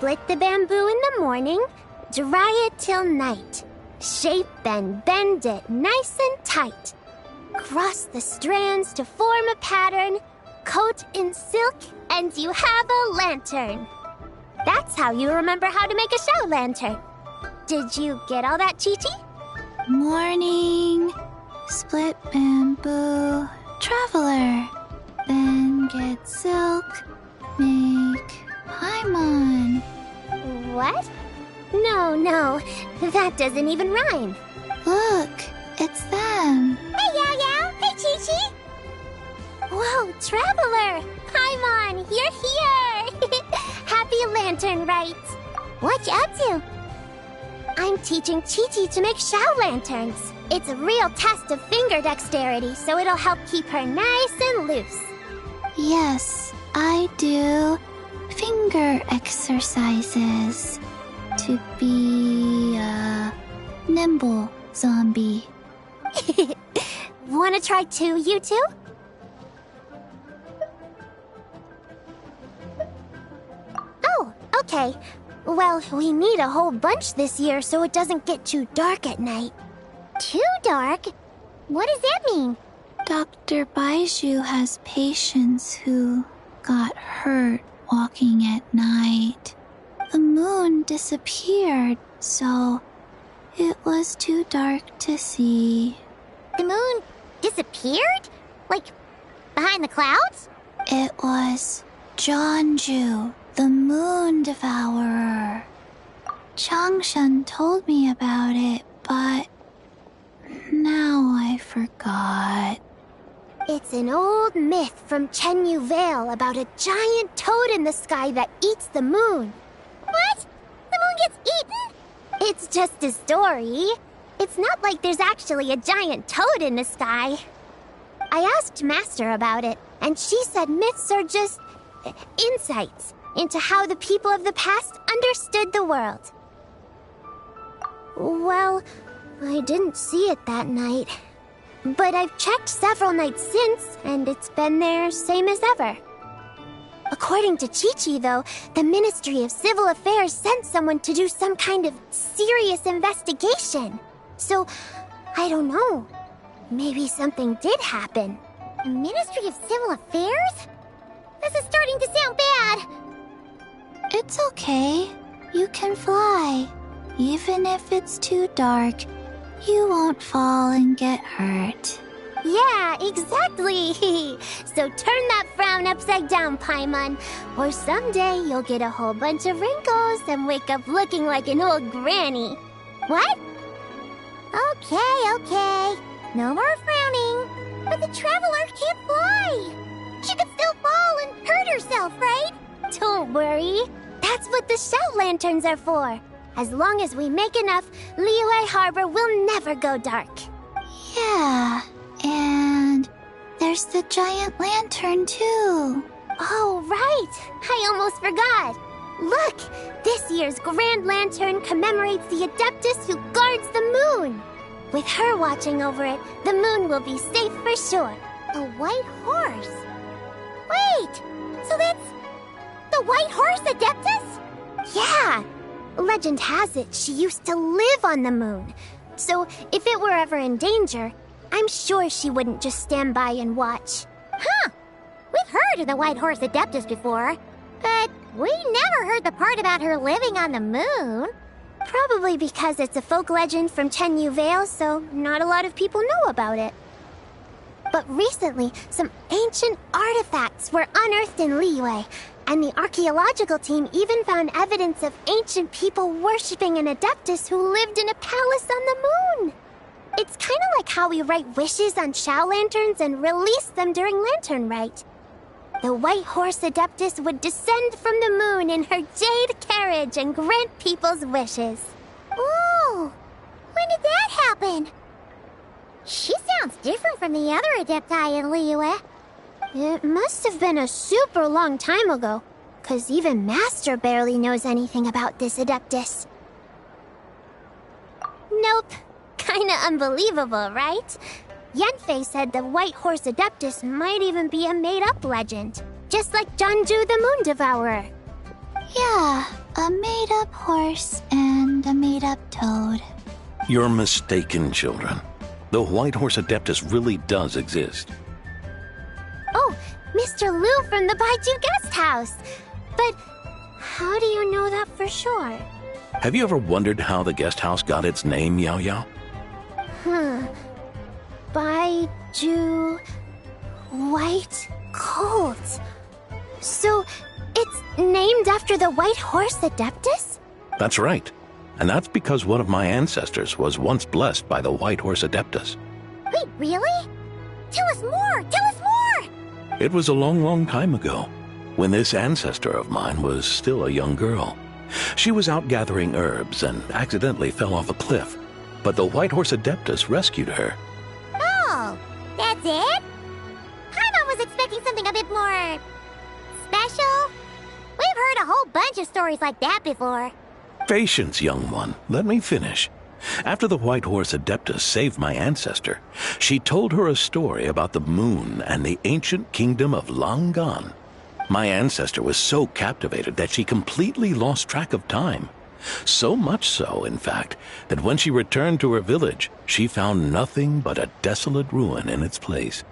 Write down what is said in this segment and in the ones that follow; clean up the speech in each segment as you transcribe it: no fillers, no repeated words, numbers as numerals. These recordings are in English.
Split the bamboo in the morning, dry it till night. Shape and bend it nice and tight. Cross the strands to form a pattern, coat in silk, and you have a lantern. That's how you remember how to make a show lantern. Did you get all that, Chi-Chi? Morning, split bamboo, traveler. Then get silk, make Paimon. What? No, that doesn't even rhyme. Look, it's them. Hey, Yao Yao! Hey, Chi-Chi! Whoa, Traveler! Paimon, you're here! Happy Lantern Rite! What you up to? I'm teaching Chi-Chi to make Shao lanterns. It's a real test of finger dexterity, so it'll help keep her nice and loose. Yes, I do finger exercises to be a nimble zombie. Wanna try too, you two? Oh, okay. Well, we need a whole bunch this year so it doesn't get too dark at night. Too dark? What does that mean? Dr. Baiju has patients who got hurt walking at night. The moon disappeared, so it was too dark to see. The moon disappeared? Like, behind the clouds? It was Jeonju, the moon devourer. Changshan told me about it, but now I forgot. It's an old myth from Chenyu Vale about a giant toad in the sky that eats the moon. What? The moon gets eaten? It's just a story. It's not like there's actually a giant toad in the sky. I asked Master about it, and she said myths are just insights into how the people of the past understood the world. Well, I didn't see it that night. But I've checked several nights since, and it's been there same as ever. According to Chi-Chi, though, the Ministry of Civil Affairs sent someone to do some kind of serious investigation. So, I don't know. Maybe something did happen. The Ministry of Civil Affairs? This is starting to sound bad. It's okay. You can fly. Even if it's too dark, you won't fall and get hurt. Yeah, exactly. So turn that frown upside down, Paimon. Or someday you'll get a whole bunch of wrinkles and wake up looking like an old granny. What? Okay. No more frowning. But the Traveler can't fly. She could still fall and hurt herself, right? Don't worry. That's what the Shao lanterns are for. As long as we make enough, Liyue Harbor will never go dark. Yeah, and there's the giant lantern too. Oh, right! I almost forgot. Look, this year's Grand Lantern commemorates the Adeptus who guards the moon. With her watching over it, the moon will be safe for sure. A white horse? Wait, so that's the White Horse Adeptus? Yeah! Legend has it she used to live on the moon. So if it were ever in danger, I'm sure she wouldn't just stand by and watch. Huh! We've heard of the White Horse Adeptus before, but we never heard the part about her living on the moon. Probably because it's a folk legend from Chenyu Vale, so not a lot of people know about it. But recently, some ancient artifacts were unearthed in Liyue, and the archaeological team even found evidence of ancient people worshipping an Adeptus who lived in a palace on the moon. It's kind of like how we write wishes on Shao lanterns and release them during Lantern Rite. The White Horse Adeptus would descend from the moon in her jade carriage and grant people's wishes. Ooh! When did that happen? She sounds different from the other Adepti in Liyue. It must have been a super long time ago, 'cause even Master barely knows anything about this Adeptus. Nope. Kinda unbelievable, right? Yanfei said the White Horse Adeptus might even be a made-up legend, just like Jeonju the Moon Devourer. Yeah, A made-up horse and a made-up toad. You're mistaken, children. The White Horse Adeptus really does exist. Oh, Mr. Lou from the Baiju Guest House. But how do you know that for sure? Have you ever wondered how the guest house got its name, Yao Yao? Baiju... White Colt. So, it's named after the White Horse Adeptus? That's right. And that's because one of my ancestors was once blessed by the White Horse Adeptus. Wait, really? Tell us more! Tell us more! It was a long, long time ago, when this ancestor of mine was still a young girl. She was out gathering herbs and accidentally fell off a cliff, but the White Horse Adeptus rescued her. Oh, that's it? Paimon was expecting something a bit more... special? We've heard a whole bunch of stories like that before. Patience, young one. Let me finish. After the White Horse Adeptus saved my ancestor, she told her a story about the moon and the ancient kingdom of Langan. My ancestor was so captivated that she completely lost track of time. So much so, in fact, that when she returned to her village, she found nothing but a desolate ruin in its place.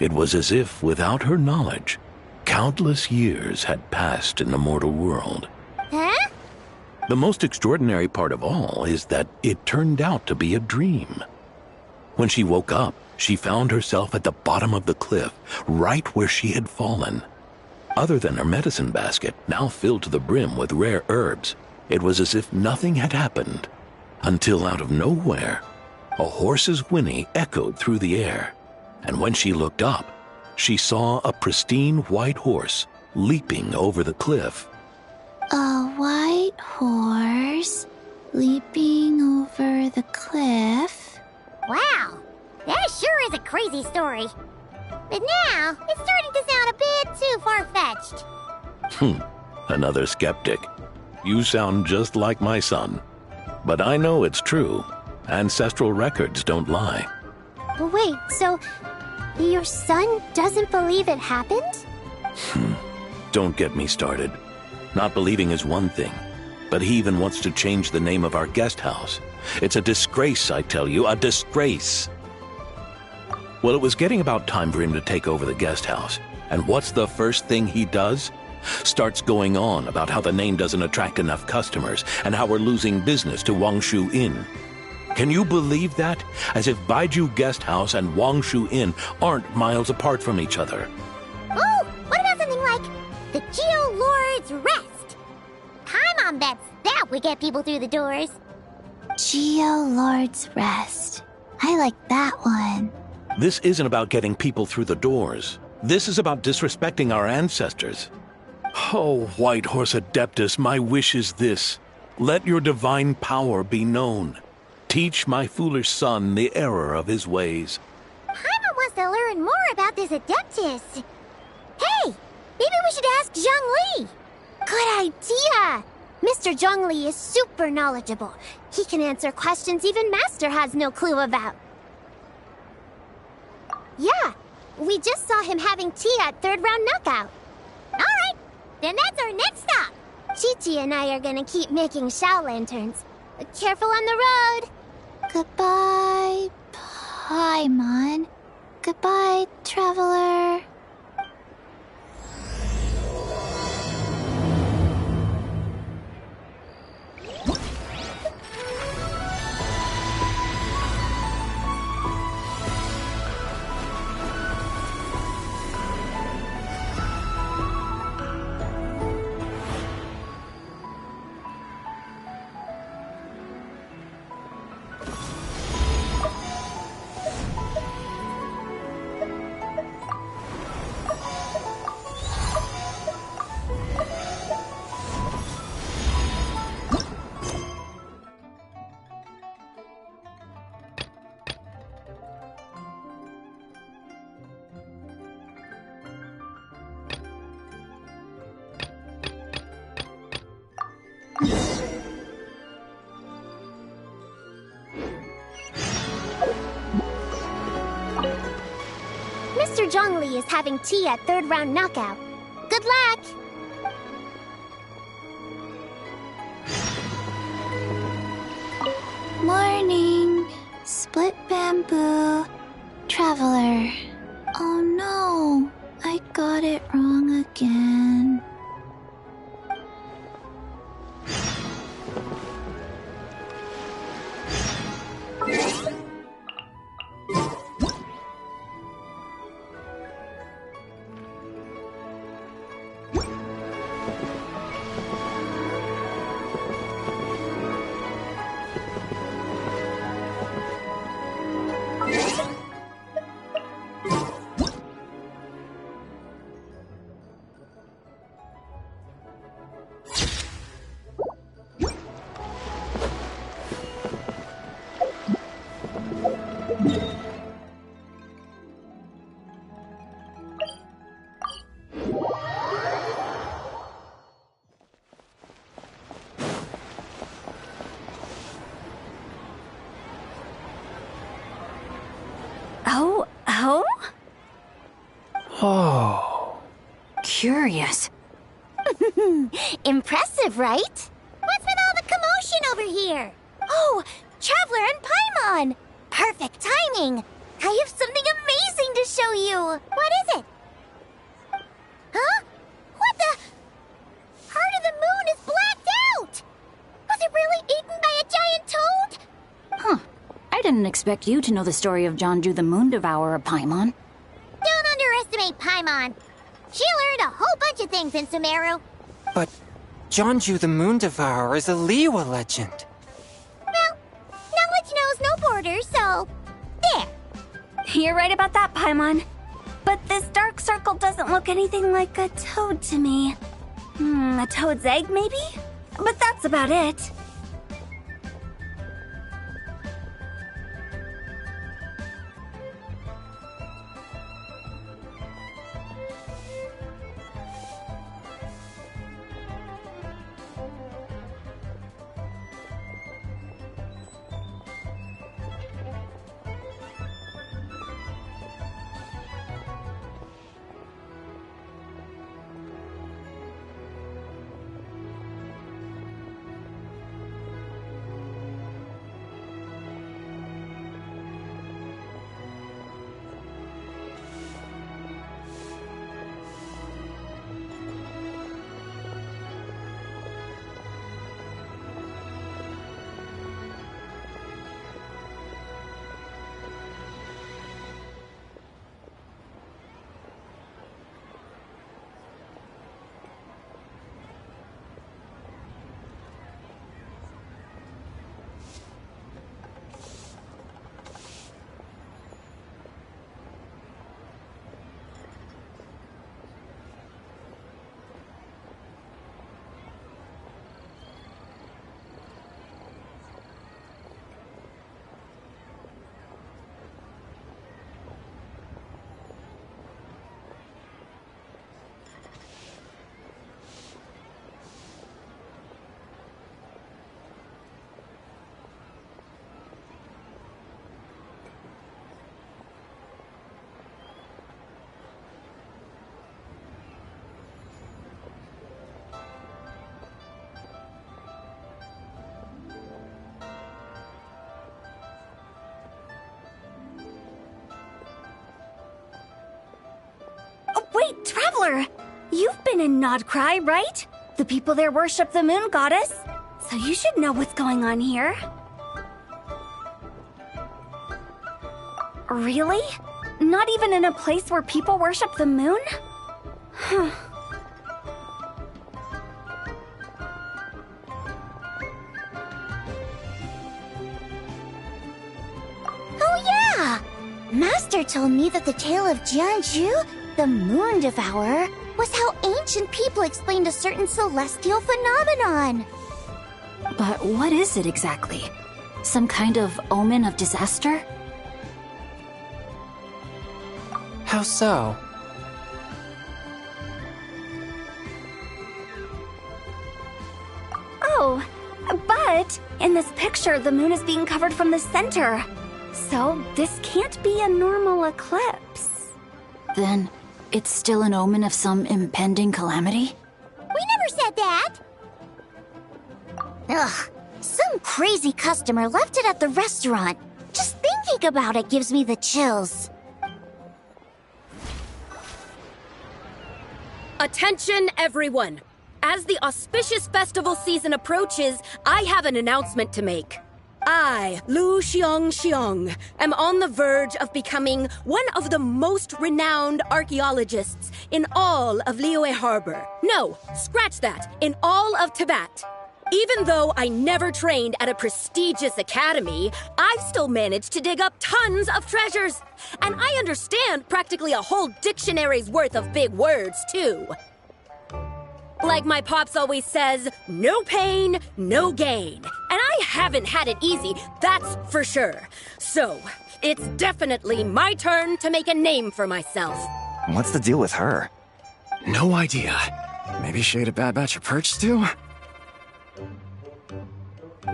It was as if, without her knowledge, countless years had passed in the mortal world. Huh? The most extraordinary part of all is that it turned out to be a dream. When she woke up, she found herself at the bottom of the cliff, right where she had fallen. Other than her medicine basket, now filled to the brim with rare herbs, it was as if nothing had happened. Until out of nowhere, a horse's whinny echoed through the air, and when she looked up, she saw a pristine white horse leaping over the cliff. A white horse leaping over the cliff? Wow, that sure is a crazy story. But now, it's starting to sound a bit too far-fetched. Another skeptic. You sound just like my son. But I know it's true. Ancestral records don't lie. Wait, so your son doesn't believe it happened? Don't get me started. Not believing is one thing, but he even wants to change the name of our guest house. It's a disgrace, I tell you, a disgrace. Well, it was getting about time for him to take over the guest house. And what's the first thing he does? Starts going on about how the name doesn't attract enough customers and how we're losing business to Wangshu Inn. Can you believe that? As if Baiju Guest House and Wangshu Inn aren't miles apart from each other. Oh, what about something like the Geo Lord's Rest? Paimon bets that would get people through the doors. Geo Lord's Rest. I like that one. This isn't about getting people through the doors. This is about disrespecting our ancestors. Oh, White Horse Adeptus, my wish is this. Let your divine power be known. Teach my foolish son the error of his ways. Paimon wants to learn more about this Adeptus. Hey, maybe we should ask Zhang Li. Good idea. Mr. Zhang Li is super knowledgeable. He can answer questions even Master has no clue about. Yeah, we just saw him having tea at third round knockout. All right, then that's our next stop. Chi-Chi and I are gonna keep making Shao lanterns. Careful on the road. Goodbye, Paimon. Goodbye, traveler. Mr. Zhongli is having tea at third round knockout. Good luck! Morning. Split bamboo. Traveler. Oh no, I got it wrong again. Oh. Curious. Impressive, right? What's with all the commotion over here? Oh, Traveler and Paimon! Perfect timing! I have something amazing to show you! What is it? Huh? What the? Heart of the Moon is blacked out! Was it really eaten by a giant toad? Huh. I didn't expect you to know the story of Jonju the Moon Devourer, Paimon. Don't underestimate Paimon. She learned a whole bunch of things in Sumeru. But Jonju the Moon Devourer is a Liyue legend. Well, knowledge knows no borders, so... there. You're right about that, Paimon. But this dark circle doesn't look anything like a toad to me. A toad's egg, maybe? But that's about it. Wait, Traveler! You've been in Nodcry, right? The people there worship the moon goddess. So you should know what's going on here. Really? Not even in a place where people worship the moon? Huh. Oh yeah! Master told me that the tale of Jianzhu, the Moon Devourer, was how ancient people explained a certain celestial phenomenon. But what is it exactly? Some kind of omen of disaster? How so? Oh, but in this picture, the moon is being covered from the center. So this can't be a normal eclipse. Then it's still an omen of some impending calamity? We never said that! Ugh, so Some crazy customer left it at the restaurant. Just thinking about it gives me the chills. Attention, everyone! As the auspicious festival season approaches, I have an announcement to make. I, Lu Xiong, am on the verge of becoming one of the most renowned archaeologists in all of Liyue Harbor. No, scratch that, in all of Tibet. Even though I never trained at a prestigious academy, I've still managed to dig up tons of treasures. And I understand practically a whole dictionary's worth of big words, too. Like my pops always says, no pain, no gain. And I haven't had it easy, that's for sure. So, it's definitely my turn to make a name for myself. What's the deal with her? No idea. Maybe she ate a bad batch of perch stew?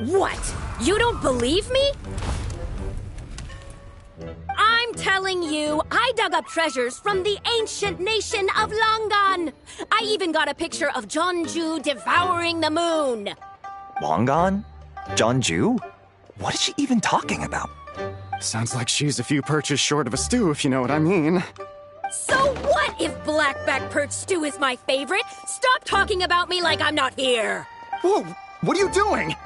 What? You don't believe me? I'm telling you, I dug up treasures from the ancient nation of Longan. I even got a picture of Jeonju devouring the moon. Longan? Jeonju? What is she even talking about? Sounds like she's a few perches short of a stew, if you know what I mean. So what if blackback perch stew is my favorite? Stop talking about me like I'm not here. Whoa, what are you doing?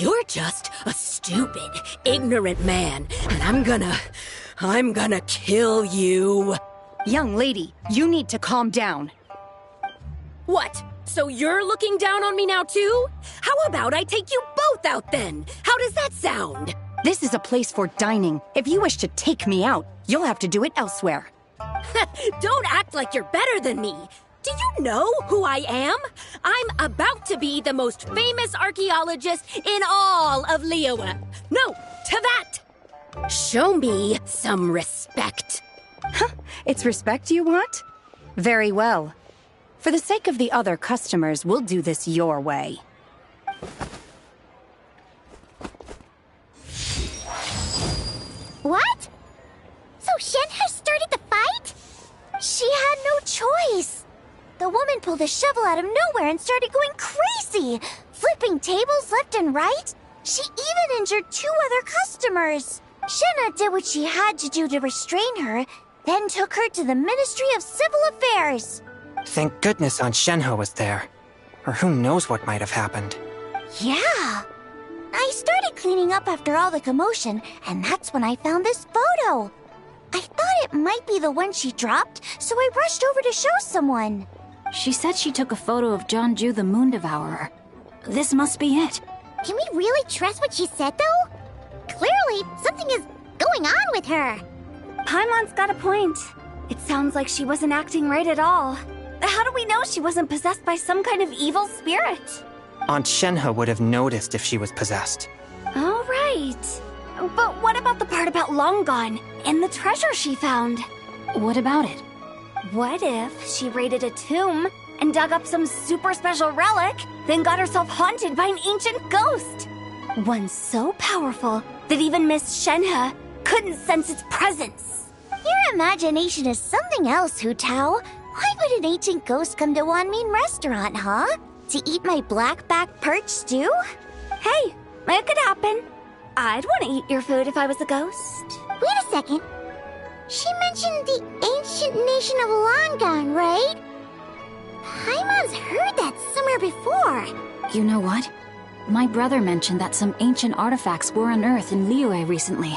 You're just a stupid, ignorant man, and I'm gonna kill you. Young lady, you need to calm down. What? So you're looking down on me now too? How about I take you both out then? How does that sound? This is a place for dining. If you wish to take me out, you'll have to do it elsewhere. Don't act like you're better than me. Do you know who I am? I'm about to be the most famous archaeologist in all of Liyue. No, Tibet! Show me some respect. Huh? It's respect you want? Very well. For the sake of the other customers, we'll do this your way. What? So Shen has started the fight? She had no choice. The woman pulled a shovel out of nowhere and started going crazy, flipping tables left and right. She even injured 2 other customers. Shenna did what she had to do to restrain her, then took her to the Ministry of Civil Affairs. Thank goodness Aunt Shenhe was there. Or who knows what might have happened. Yeah. I started cleaning up after all the commotion, and that's when I found this photo. I thought it might be the one she dropped, so I rushed over to show someone. She said she took a photo of Jeonju the Moon Devourer. This must be it. Can we really trust what she said, though? Clearly, something is going on with her. Paimon's got a point. It sounds like she wasn't acting right at all. How do we know she wasn't possessed by some kind of evil spirit? Aunt Shenhe would have noticed if she was possessed. All right. But what about the part about Longan and the treasure she found? What about it? What if she raided a tomb and dug up some super special relic, then got herself haunted by an ancient ghost? One so powerful that even Miss Shenhe couldn't sense its presence. Your imagination is something else, Hu Tao. Why would an ancient ghost come to Wanmin restaurant, huh? To eat my blackback perch stew? Hey, it could happen. I'd want to eat your food if I was a ghost. Wait a second. She mentioned the ancient nation of Longan, right? Paimon's heard that somewhere before. You know what? My brother mentioned that some ancient artifacts were unearthed in Liyue recently.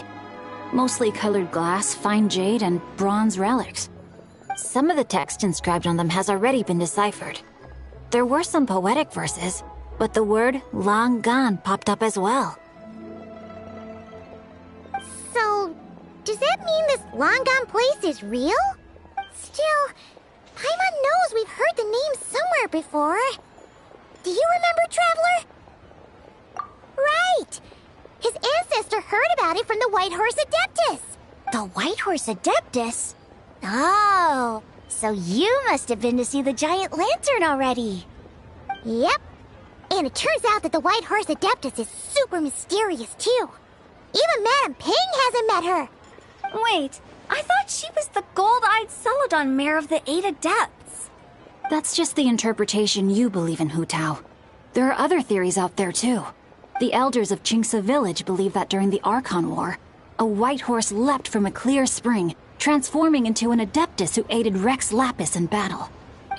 Mostly colored glass, fine jade, and bronze relics. Some of the text inscribed on them has already been deciphered. There were some poetic verses, but the word Longan popped up as well. So, does that mean this Longan place is real? Still, Paimon knows we've heard the name somewhere before. Do you remember, Traveler? Right! His ancestor heard about it from the White Horse Adeptus. The White Horse Adeptus? Oh, so you must have been to see the giant lantern already. Yep. And it turns out that the White Horse Adeptus is super mysterious, too. Even Madame Ping hasn't met her. Wait, I thought she was the gold-eyed Celadon mare of the 8 Adepts. That's just the interpretation you believe in, Hu Tao. There are other theories out there, too. The elders of Chingsa village believe that during the Archon War, a white horse leapt from a clear spring, transforming into an adeptus who aided Rex Lapis in battle.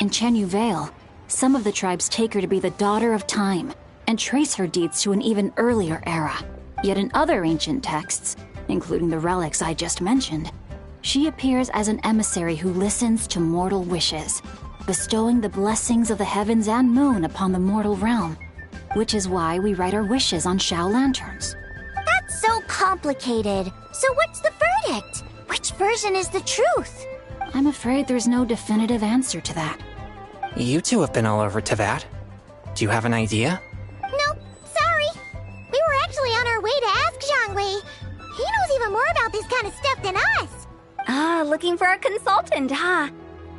In Chenyu Vale, some of the tribes take her to be the daughter of time and trace her deeds to an even earlier era. Yet in other ancient texts, including the relics I just mentioned, she appears as an emissary who listens to mortal wishes, bestowing the blessings of the heavens and moon upon the mortal realm, which is why we write our wishes on Shao lanterns. That's so complicated. So what's the verdict? Which version is the truth? I'm afraid there's no definitive answer to that. You two have been all over Tevat. Do you have an idea? Nope, sorry. We were actually on our way to ask Zhangwei. He knows even more about this kind of stuff than us. Ah, looking for a consultant, huh?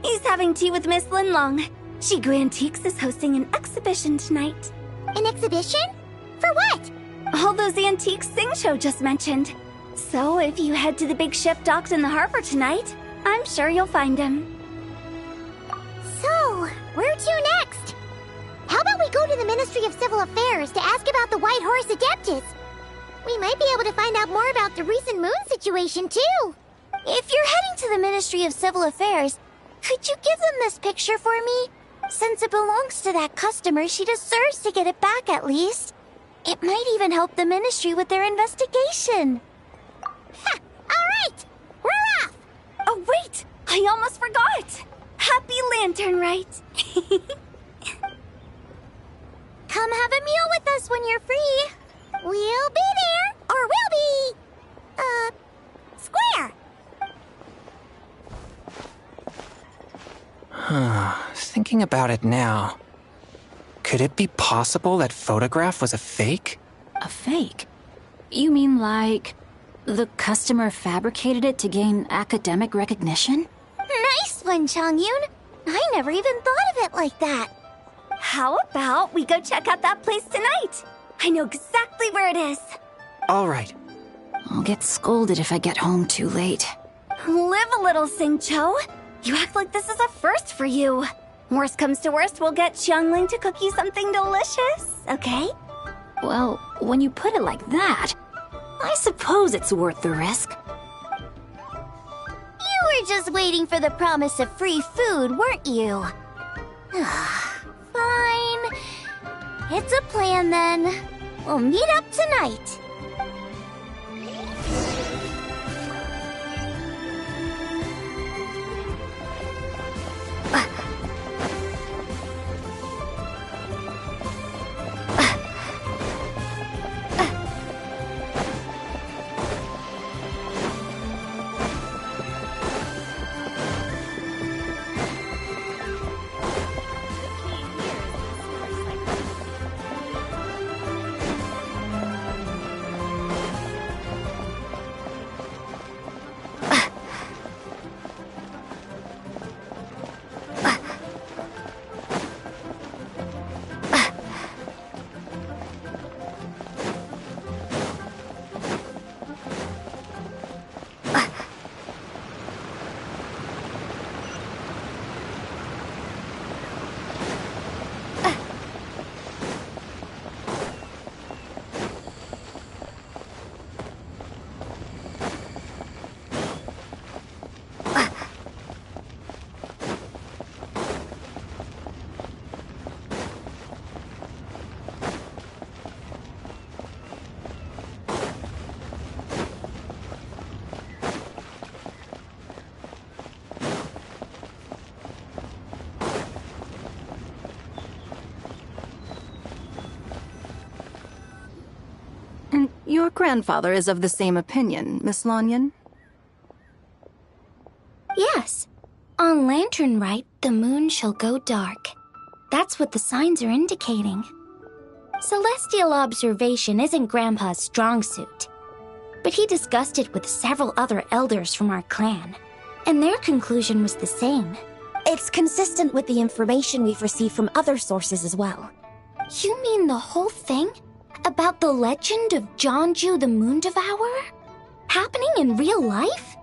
He's having tea with Miss Linlong. Shigu Antiques is hosting an exhibition tonight. An exhibition? For what? All those antiques Sing-Cho just mentioned. So if you head to the big ship docked in the harbor tonight, I'm sure you'll find him. So, where to next? How about we go to the Ministry of Civil Affairs to ask about the White Horse Adeptus? We might be able to find out more about the recent moon situation, too. If you're heading to the Ministry of Civil Affairs, could you give them this picture for me? Since it belongs to that customer, she deserves to get it back at least. It might even help the Ministry with their investigation. Ha! Alright! We're off! Oh, wait! I almost forgot! Happy Lantern Rite! Come have a meal with us when you're free. We'll be there, or we'll be... square. Thinking about it now, could it be possible that photograph was a fake? A fake? You mean like the customer fabricated it to gain academic recognition? Nice one, Changyun. I never even thought of it like that. How about we go check out that place tonight? I know exactly where it is. All right. I'll get scolded if I get home too late. Live a little, Sing-Cho. You act like this is a first for you. Worst comes to worst, we'll get Xiangling to cook you something delicious, okay? Well, when you put it like that, I suppose it's worth the risk. You were just waiting for the promise of free food, weren't you? Fine. It's a plan then. We'll meet up tonight. Your grandfather is of the same opinion, Miss Lanyan? Yes. On Lantern Rite, the moon shall go dark. That's what the signs are indicating. Celestial observation isn't Grandpa's strong suit, but he discussed it with several other elders from our clan, and their conclusion was the same. It's consistent with the information we've received from other sources as well. You mean the whole thing? About the legend of Jeonju the Moon Devourer? Happening in real life?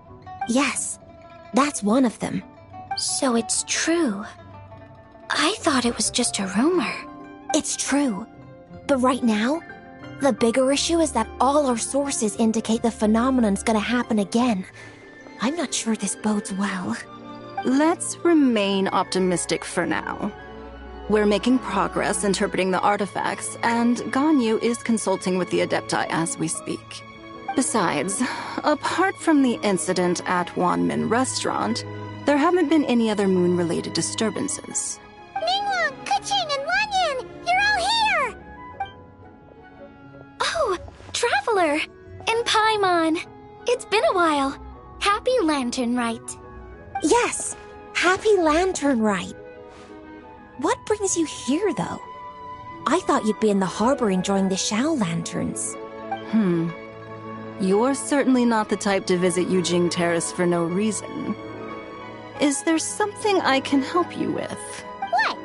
Yes, that's one of them. So it's true. I thought it was just a rumor. It's true. But right now, The bigger issue is that all our sources indicate the phenomenon's gonna happen again. I'm not sure this bodes well. Let's remain optimistic for now. We're making progress interpreting the artifacts, and Ganyu is consulting with the Adepti as we speak. Besides, apart from the incident at Wanmin Restaurant, there haven't been any other moon-related disturbances. Ningguang, Keqing, and Lanyan! You're all here! Oh, Traveler! And Paimon! It's been a while. Happy Lantern Rite. Yes, happy Lantern Rite. What brings you here, though? I thought you'd be in the harbor enjoying the Shao Lanterns. You're certainly not the type to visit Yujing Terrace for no reason. Is there something I can help you with? What?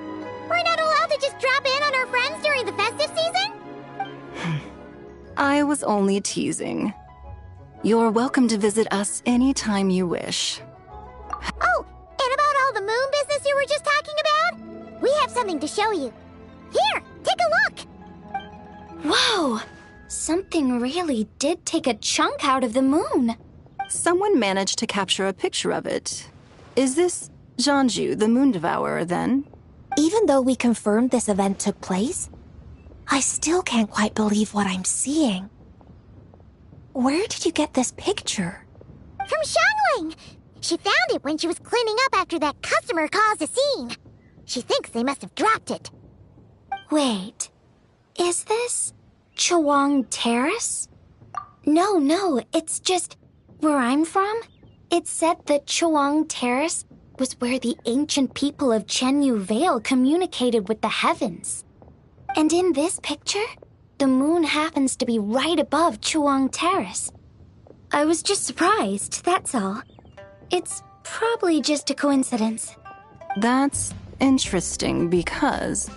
We're not allowed to just drop in on our friends during the festive season? I was only teasing. You're welcome to visit us anytime you wish. Oh, and about all the moon business you were just talking about? We have something to show you. Here, take a look! Whoa! Something really did take a chunk out of the moon. Someone managed to capture a picture of it. Is this Zhanju, the Moon Devourer, then? Even though we confirmed this event took place, I still can't quite believe what I'm seeing. Where did you get this picture? From Xiangling! She found it when she was cleaning up after that customer caused a scene. She thinks they must have dropped it. Wait, is this Chawang Terrace? No, it's just where I'm from. It said that Chawang Terrace was where the ancient people of Chenyu Vale communicated with the heavens. And in this picture, the moon happens to be right above Chawang Terrace. I was just surprised, that's all. It's probably just a coincidence. That's interesting because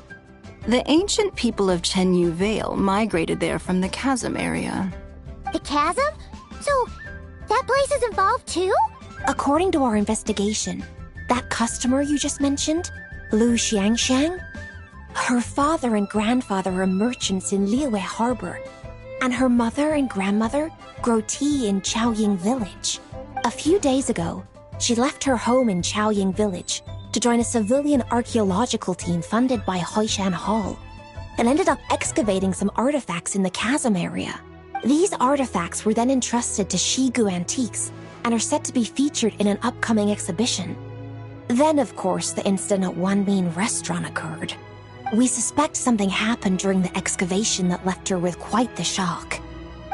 the ancient people of Chenyu Vale migrated there from the chasm area. The chasm? So, that place is involved too? According to our investigation, that customer you just mentioned, Lu Xiangxiang, her father and grandfather are merchants in Liyue Harbor, and her mother and grandmother grow tea in Chaoying Village. A few days ago, she left her home in Chaoying Village to join a civilian archaeological team funded by Hoishan Hall, and ended up excavating some artifacts in the chasm area. These artifacts were then entrusted to Shigu Antiques and are set to be featured in an upcoming exhibition. Then, of course, the incident at Wanmin Restaurant occurred. We suspect something happened during the excavation that left her with quite the shock.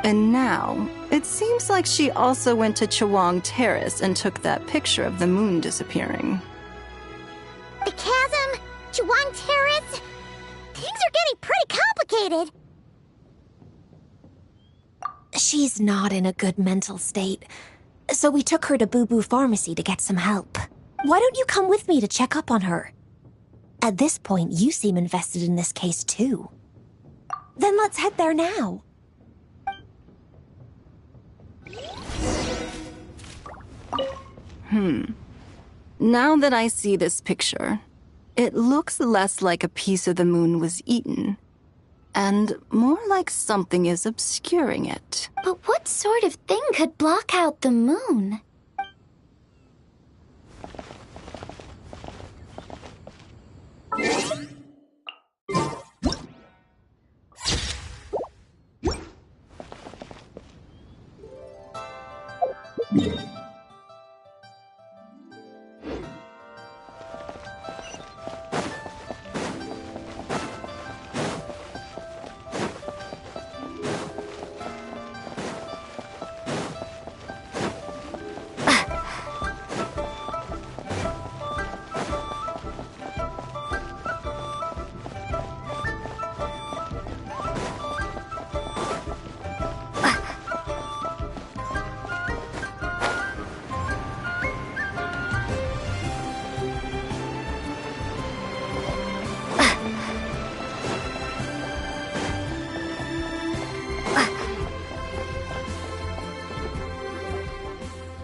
And now, it seems like she also went to Chawang Terrace and took that picture of the moon disappearing. The chasm? Chawang Terrace? Things are getting pretty complicated. She's not in a good mental state, so we took her to Boo Boo Pharmacy to get some help. Why don't you come with me to check up on her? At this point, you seem invested in this case too. Then let's head there now. Now that I see this picture, it looks less like a piece of the moon was eaten, and more like something is obscuring it. But what sort of thing could block out the moon?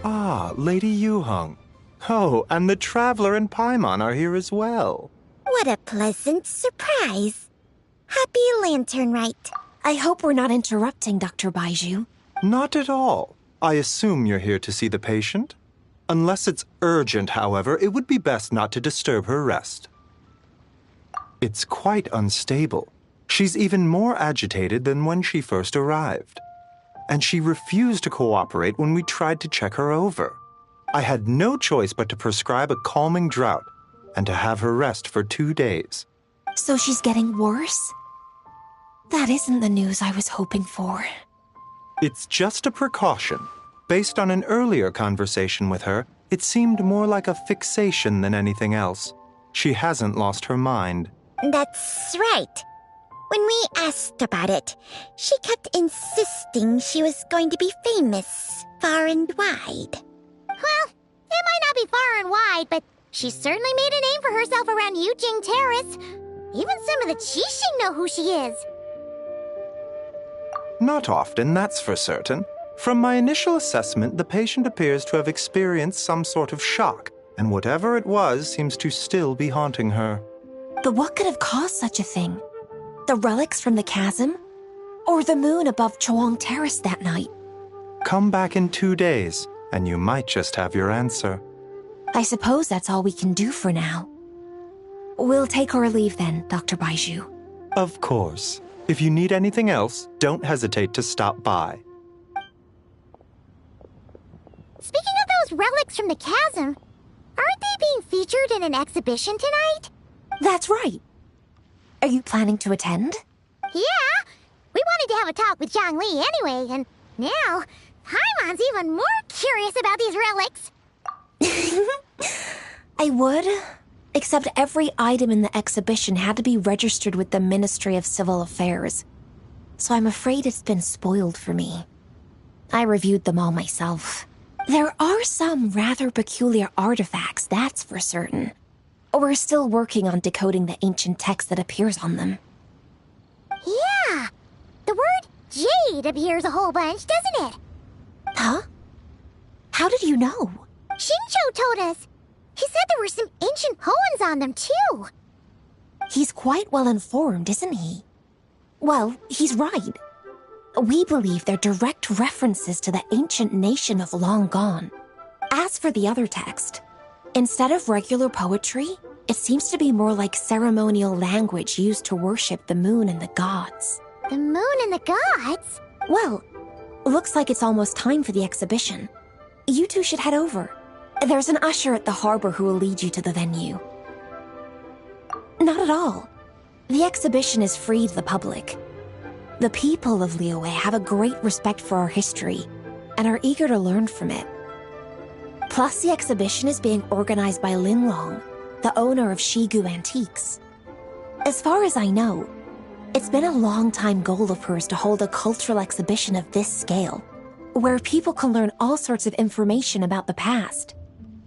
Ah, Lady Yuheng. Oh, and the Traveler and Paimon are here as well. What a pleasant surprise. Happy Lantern Rite. I hope we're not interrupting, Dr. Baiju. Not at all. I assume you're here to see the patient? Unless it's urgent, however, it would be best not to disturb her rest. It's quite unstable. She's even more agitated than when she first arrived. And she refused to cooperate when we tried to check her over. I had no choice but to prescribe a calming draught and to have her rest for 2 days. So she's getting worse? That isn't the news I was hoping for. It's just a precaution. Based on an earlier conversation with her, it seemed more like a fixation than anything else. She hasn't lost her mind. That's right. When we asked about it, she kept insisting she was going to be famous far and wide. Well, it might not be far and wide, but she certainly made a name for herself around Yujing Terrace. Even some of the Qixing know who she is. Not often, that's for certain. From my initial assessment, the patient appears to have experienced some sort of shock, and whatever it was seems to still be haunting her. But what could have caused such a thing? The relics from the chasm? Or the moon above Chuang Terrace that night? Come back in 2 days, and you might just have your answer. I suppose that's all we can do for now. We'll take our leave then, Dr. Baiju. Of course. If you need anything else, don't hesitate to stop by. Speaking of those relics from the chasm, aren't they being featured in an exhibition tonight? That's right. Are you planning to attend? Yeah! We wanted to have a talk with Zhang Li anyway, and now Paimon's even more curious about these relics. I would, except every item in the exhibition had to be registered with the Ministry of Civil Affairs. So I'm afraid it's been spoiled for me. I reviewed them all myself. There are some rather peculiar artifacts, that's for certain. We're still working on decoding the ancient text that appears on them. Yeah! The word jade appears a whole bunch, doesn't it? Huh? How did you know? Shincho told us. He said there were some ancient poems on them, too. He's quite well informed, isn't he? Well, he's right. We believe they're direct references to the ancient nation of long gone. As for the other text, instead of regular poetry, it seems to be more like ceremonial language used to worship the moon and the gods. The moon and the gods? Well, looks like it's almost time for the exhibition. You two should head over. There's an usher at the harbor who will lead you to the venue. Not at all. The exhibition is free to the public. The people of Liyue have a great respect for our history and are eager to learn from it. Plus, the exhibition is being organized by Linlong, the owner of Shigu Antiques. As far as I know, it's been a long-time goal of hers to hold a cultural exhibition of this scale, where people can learn all sorts of information about the past.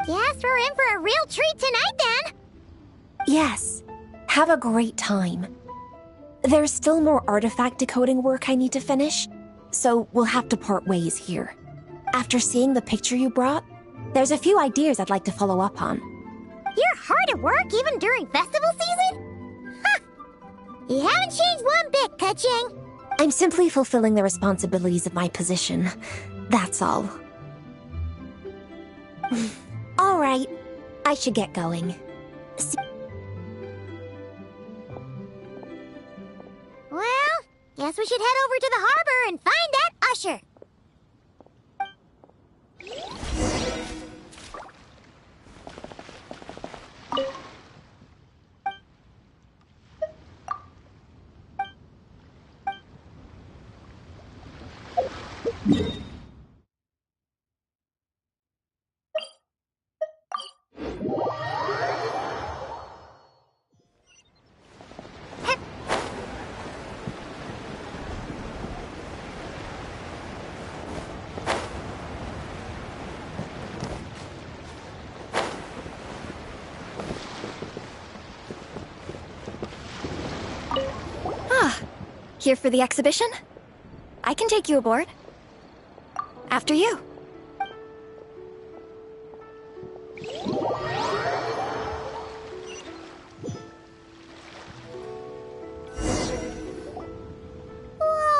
Guess we're in for a real treat tonight, then. Yes, have a great time. There's still more artifact decoding work I need to finish, so we'll have to part ways here. After seeing the picture you brought, there's a few ideas I'd like to follow up on. You're hard at work even during festival season? Huh! You haven't changed one bit, Keqing. I'm simply fulfilling the responsibilities of my position. That's all. All right, I should get going. Well, guess we should head over to the harbor and find that usher. Here for the exhibition? I can take you aboard. After you. Whoa!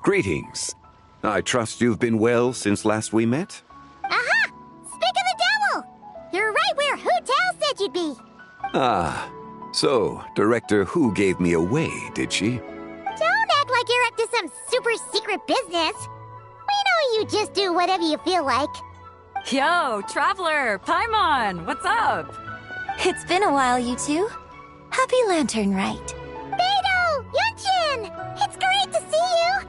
Greetings. I trust you've been well since last we met? Aha! Speak of the devil! You're right where Hu Tao said you'd be. Ah, so Director Hu gave me away, did she? Don't act like you're up to some super secret business. We know you just do whatever you feel like. Yo, Traveler, Paimon, what's up? It's been a while, you two. Happy Lantern Rite. Beidou! Yunchin! It's great to see you!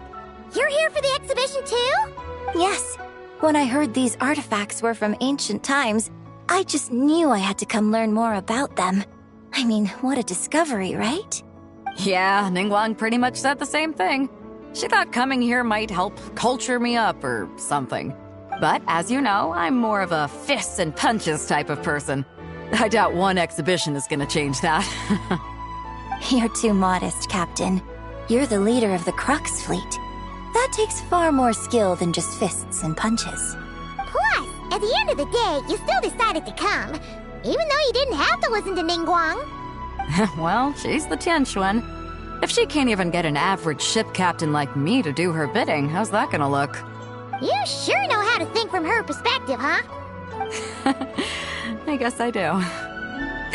You're here for the exhibition too? Yes. When I heard these artifacts were from ancient times, I just knew I had to come learn more about them. I mean, what a discovery, right? Yeah, Ningguang pretty much said the same thing. She thought coming here might help culture me up or something. But as you know, I'm more of a fists and punches type of person. I doubt one exhibition is gonna change that. You're too modest, Captain. You're the leader of the Crux fleet. That takes far more skill than just fists and punches. Plus, at the end of the day, you still decided to come, even though you didn't have to listen to Ningguang. Well, she's the Tianquan. If she can't even get an average ship captain like me to do her bidding, how's that gonna look? You sure know how to think from her perspective, huh? I guess I do.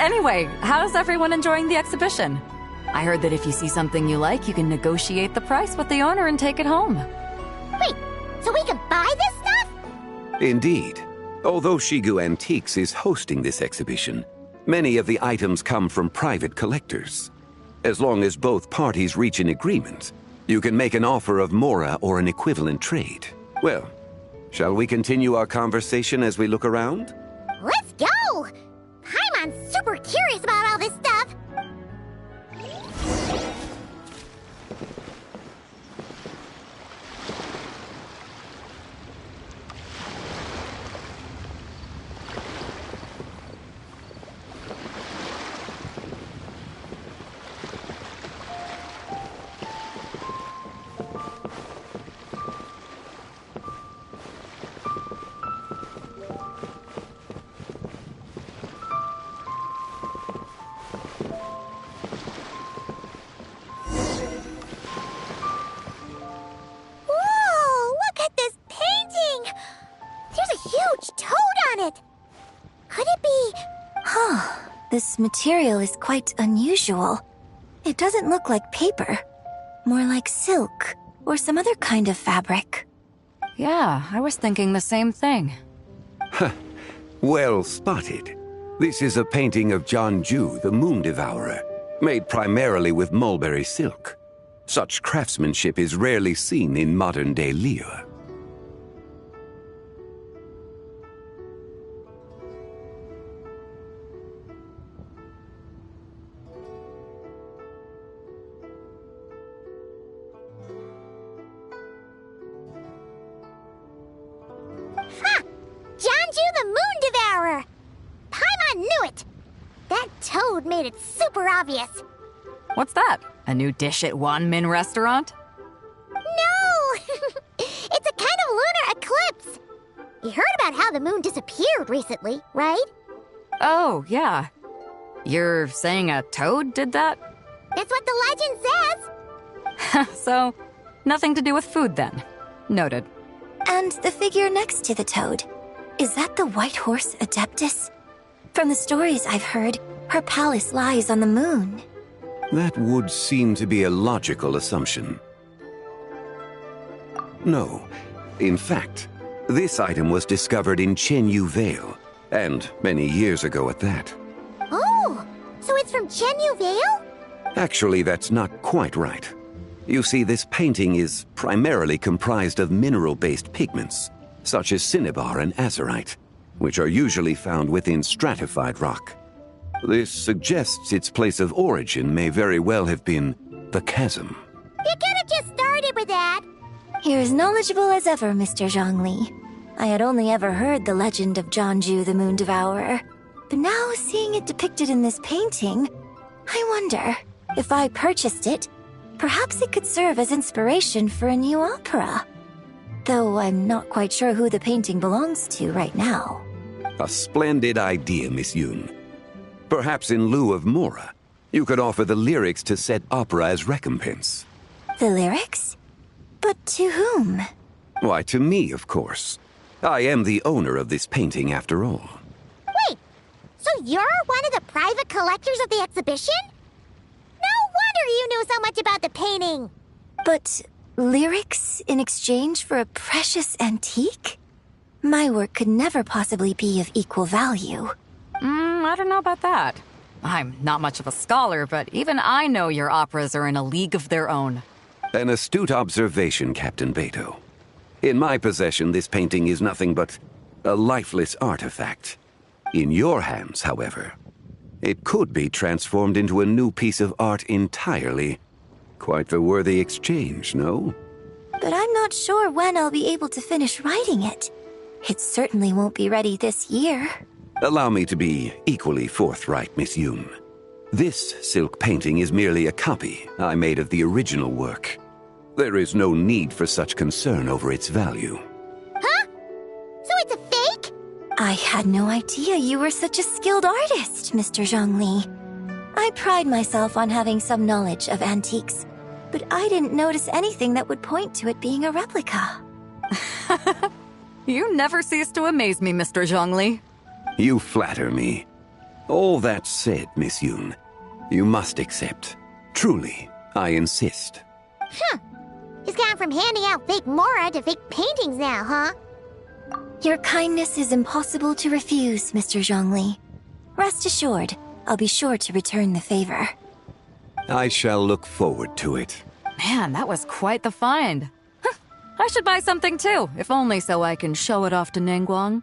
Anyway, how's everyone enjoying the exhibition? I heard that if you see something you like, you can negotiate the price with the owner and take it home. Wait, so we can buy this stuff? Indeed. Although Shigu Antiques is hosting this exhibition, many of the items come from private collectors. As long as both parties reach an agreement, you can make an offer of mora or an equivalent trade. Well, shall we continue our conversation as we look around? Let's go! Paimon's super curious about all this stuff. This material is quite unusual. It doesn't look like paper. More like silk, or some other kind of fabric. Yeah, I was thinking the same thing. Well spotted. This is a painting of Jianju, the Moon Devourer, made primarily with mulberry silk. Such craftsmanship is rarely seen in modern-day Liyue. Ha! Jianju the Moon Devourer! Paimon knew it! That toad made it super obvious. What's that? A new dish at Wanmin restaurant? No! It's a kind of lunar eclipse. You heard about how the moon disappeared recently, right? Oh, yeah. You're saying a toad did that? That's what the legend says. So, nothing to do with food then. Noted. And the figure next to the toad, is that the White Horse Adeptus? From the stories I've heard, her palace lies on the moon. That would seem to be a logical assumption. No. In fact, this item was discovered in Chenyu Vale, and many years ago at that. Oh, so it's from Chenyu Vale? Actually, that's not quite right. You see, this painting is primarily comprised of mineral-based pigments, such as cinnabar and azurite, which are usually found within stratified rock. This suggests its place of origin may very well have been the chasm. You could have just started with that. You're as knowledgeable as ever, Mr. Zhongli. I had only ever heard the legend of Jianju the Moon Devourer, but now seeing it depicted in this painting, I wonder, if I purchased it, perhaps it could serve as inspiration for a new opera. Though I'm not quite sure who the painting belongs to right now. A splendid idea, Miss Yoon. Perhaps in lieu of mora, you could offer the lyrics to said opera as recompense. The lyrics? But to whom? Why, to me, of course. I am the owner of this painting, after all. Wait, so you're one of the private collectors of the exhibition? No wonder you knew so much about the painting. But lyrics in exchange for a precious antique? My work could never possibly be of equal value. I don't know about that. I'm not much of a scholar, but even I know your operas are in a league of their own. An astute observation, Captain Beto. In my possession, this painting is nothing but a lifeless artifact. In your hands, however, it could be transformed into a new piece of art entirely. Quite the worthy exchange, no? But I'm not sure when I'll be able to finish writing it. It certainly won't be ready this year. Allow me to be equally forthright, Miss Yoon. This silk painting is merely a copy I made of the original work. There is no need for such concern over its value. Huh? So it's a fake? I had no idea you were such a skilled artist, Mr. Zhongli. I pride myself on having some knowledge of antiques, but I didn't notice anything that would point to it being a replica. You never cease to amaze me, Mr. Zhongli. You flatter me. All that said, Miss Yoon, you must accept. Truly, I insist. Huh. He's gone from handing out fake Mora to fake paintings now, huh? Your kindness is impossible to refuse, Mr. Zhongli. Rest assured, I'll be sure to return the favor. I shall look forward to it. Man, that was quite the find. I should buy something too, if only so I can show it off to Ningguang.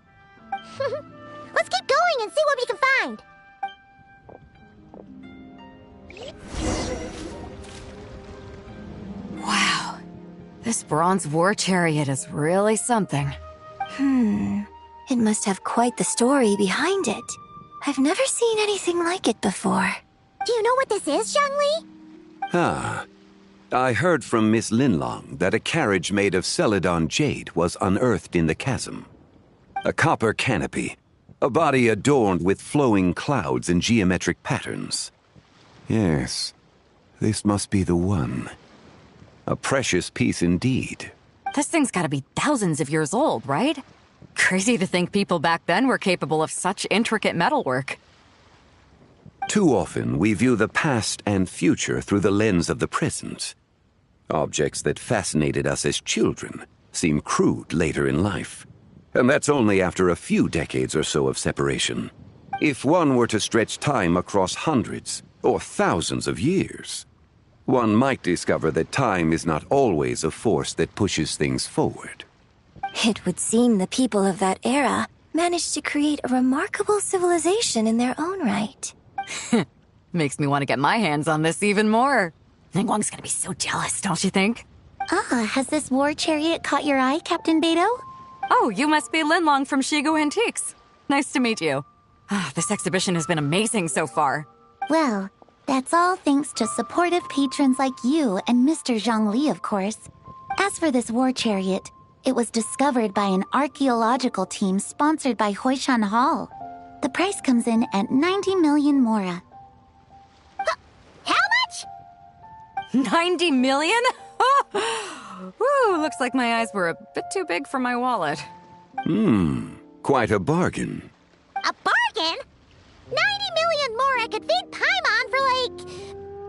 Let's keep going and see what we can find. Wow. This bronze war chariot is really something. It must have quite the story behind it. I've never seen anything like it before. Do you know what this is, Zhongli? Ah. I heard from Miss Linlong that a carriage made of Celadon jade was unearthed in the chasm. A copper canopy, a body adorned with flowing clouds and geometric patterns. Yes, this must be the one. A precious piece indeed. This thing's gotta be thousands of years old, right? Crazy to think people back then were capable of such intricate metalwork. Too often, we view the past and future through the lens of the present. Objects that fascinated us as children seem crude later in life. And that's only after a few decades or so of separation. If one were to stretch time across hundreds or thousands of years, one might discover that time is not always a force that pushes things forward. It would seem the people of that era managed to create a remarkable civilization in their own right. Makes me want to get my hands on this even more. Ningguang's gonna be so jealous, don't you think? Has this war chariot caught your eye, Captain Beto? Oh, you must be Linlong from Shigo Antiques. Nice to meet you. This exhibition has been amazing so far. Well, that's all thanks to supportive patrons like you and Mr. Zhongli, of course. As for this war chariot, it was discovered by an archaeological team sponsored by Hoishan Hall. The price comes in at 90 million Mora. How much? 90 million? Woo, looks like my eyes were a bit too big for my wallet. Quite a bargain. A bargain? 90 million Mora could feed Paimon for like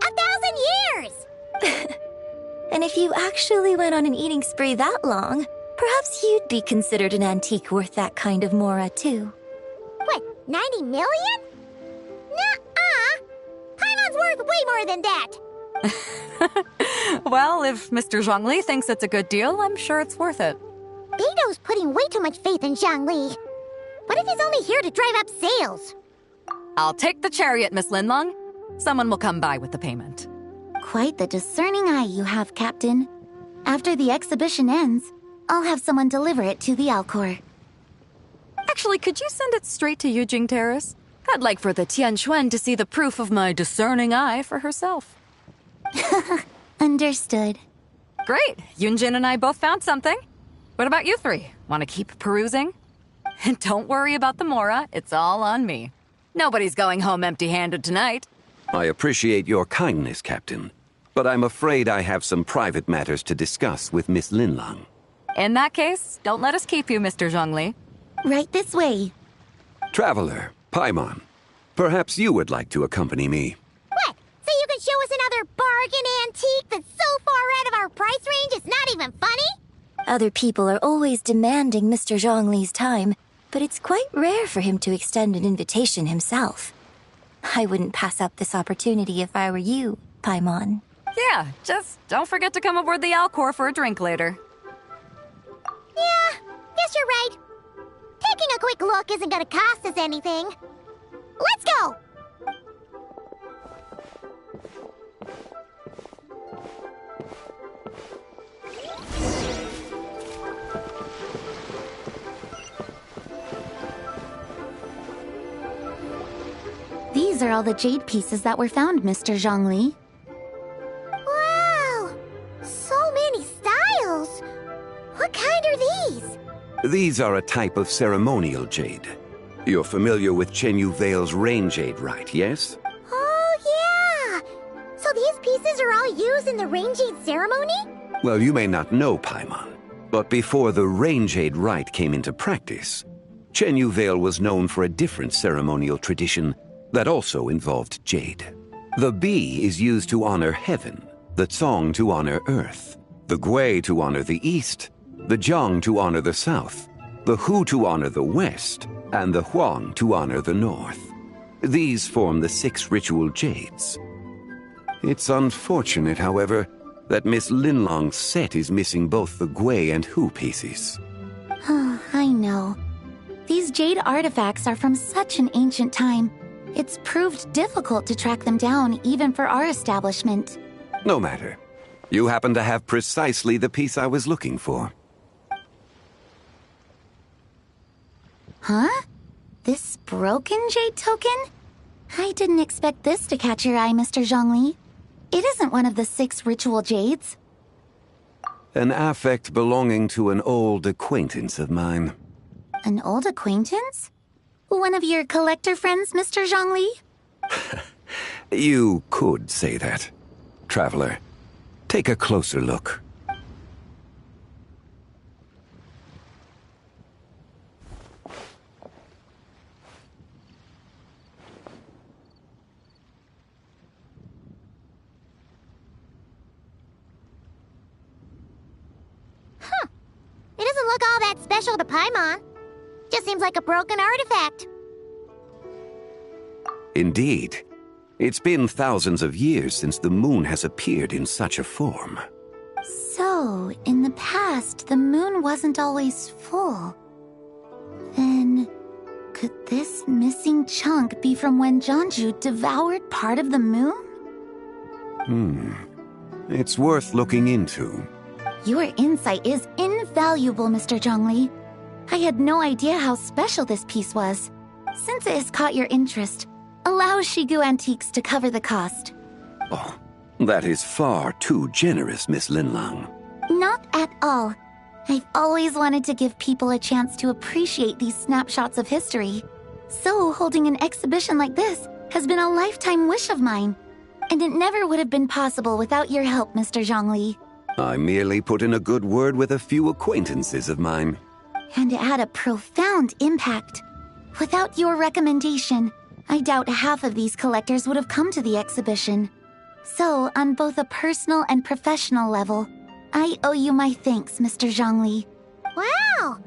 1,000 years! And if you actually went on an eating spree that long, perhaps you'd be considered an antique worth that kind of Mora, too. What, 90 million? Nuh-uh! Paimon's worth way more than that! Well, if Mr. Zhongli thinks it's a good deal, I'm sure it's worth it. Beto's putting way too much faith in Zhongli. What if he's only here to drive up sales? I'll take the chariot, Miss Linlong. Someone will come by with the payment. Quite the discerning eye you have, Captain. After the exhibition ends, I'll have someone deliver it to the Alcor. Actually, could you send it straight to Yujing Terrace? I'd like for the Tianquan to see the proof of my discerning eye for herself. Understood. Great. Yunjin and I both found something. What about you three? Want to keep perusing? And don't worry about the Mora. It's all on me. Nobody's going home empty-handed tonight. I appreciate your kindness, Captain. but I'm afraid I have some private matters to discuss with Miss Linlang. In that case, don't let us keep you, Mr. Zhongli. Right this way. Traveler, Paimon, perhaps you would like to accompany me. What? So you can show us another bargain antique that's so far out of our price range it's not even funny? Other people are always demanding Mr. Zhongli's time, but it's quite rare for him to extend an invitation himself. I wouldn't pass up this opportunity if I were you, Paimon. Yeah, just don't forget to come aboard the Alcor for a drink later. Yeah, guess you're right. Taking a quick look isn't gonna cost us anything. Let's go! These are all the jade pieces that were found, Mr. Zhongli. Wow! So many styles! What kind are these? These are a type of ceremonial jade. You're familiar with Chenyu Vale's rain jade, right, yes? Oh, yeah! So these pieces are all used in the rain jade ceremony? Well, you may not know, Paimon, but before the rain jade rite came into practice, Chenyu Vale was known for a different ceremonial tradition that also involved jade. The bee is used to honor heaven, the Tsong to honor earth, the Gui to honor the east, the Jiang to honor the south, the Hu to honor the west, and the Huang to honor the north. These form the 6 ritual jades. It's unfortunate, however, that Miss Linlong's set is missing both the Gui and Hu pieces. I know. These jade artifacts are from such an ancient time. It's proved difficult to track them down, even for our establishment. No matter. You happen to have precisely the piece I was looking for. Huh? This broken jade token? I didn't expect this to catch your eye, Mr. Zhongli. It isn't one of the 6 ritual jades. An affect belonging to an old acquaintance of mine. An old acquaintance? One of your collector friends, Mr. Zhongli? You could say that. Traveler, take a closer look. It doesn't look all that special to Paimon. Just seems like a broken artifact. Indeed. It's been thousands of years since the moon has appeared in such a form. So, in the past, the moon wasn't always full. Then, could this missing chunk be from when Jianzhu devoured part of the moon? It's worth looking into. Your insight is invaluable, Mr. Zhongli. I had no idea how special this piece was. Since it has caught your interest, allow Shigu Antiques to cover the cost. Oh, that is far too generous, Miss Linlang. Not at all. I've always wanted to give people a chance to appreciate these snapshots of history. So holding an exhibition like this has been a lifetime wish of mine. And it never would have been possible without your help, Mr. Zhongli. I merely put in a good word with a few acquaintances of mine. And it had a profound impact. Without your recommendation, I doubt half of these collectors would have come to the exhibition. So, on both a personal and professional level, I owe you my thanks, Mr. Zhongli. Wow!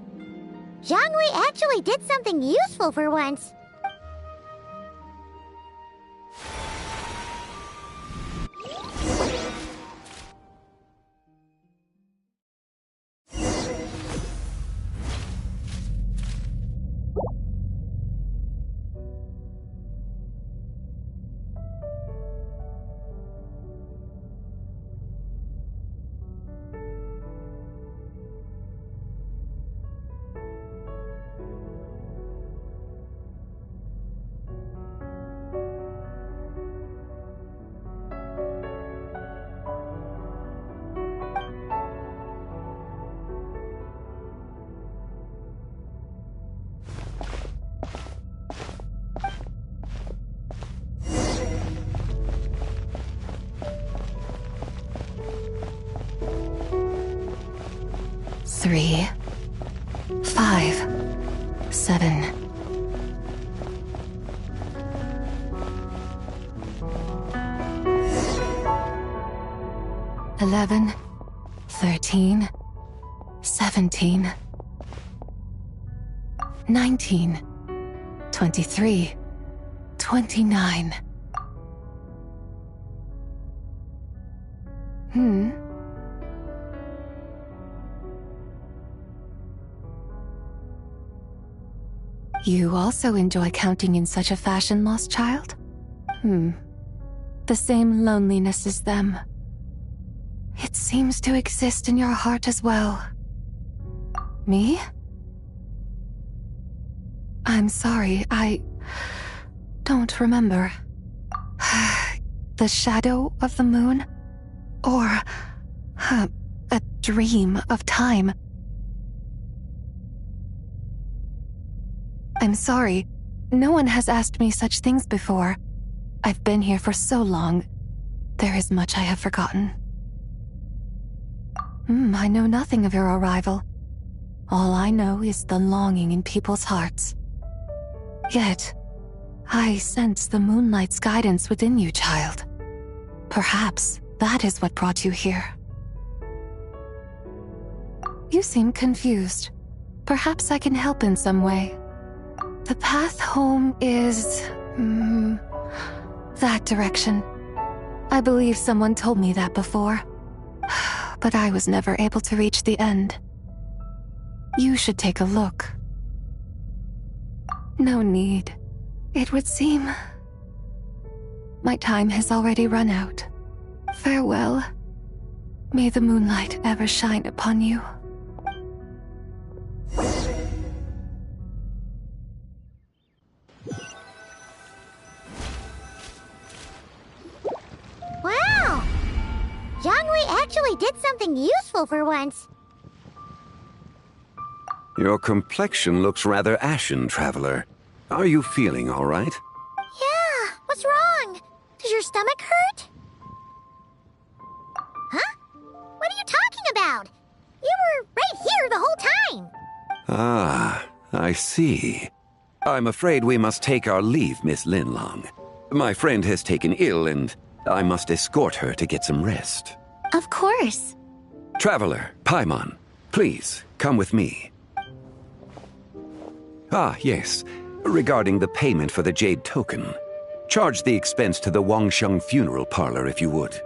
Zhongli actually did something useful for once. 3, 5, 7. 11, 13, 17, 19, 23, 29. You also enjoy counting in such a fashion, lost child? The same loneliness as them. It seems to exist in your heart as well. Me? I'm sorry, I don't remember. The shadow of the moon? Or a dream of time? I'm sorry, no one has asked me such things before. I've been here for so long. There is much I have forgotten. I know nothing of your arrival. All I know is the longing in people's hearts. Yet, I sense the moonlight's guidance within you, child. Perhaps that is what brought you here. You seem confused. Perhaps I can help in some way. The path home is... that direction. I believe someone told me that before. But I was never able to reach the end. You should take a look. No need. It would seem... my time has already run out. Farewell. May the moonlight ever shine upon you. Wow! Jiangwei actually did something useful for once. Your complexion looks rather ashen, Traveler. Are you feeling all right? Yeah, what's wrong? Does your stomach hurt? Huh? What are you talking about? You were right here the whole time. Ah, I see. I'm afraid we must take our leave, Miss Linlong. My friend has taken ill and I must escort her to get some rest. Of course. Traveler, Paimon, please, come with me. Ah, yes. Regarding the payment for the jade token. Charge the expense to the Wangsheng funeral parlor if you would.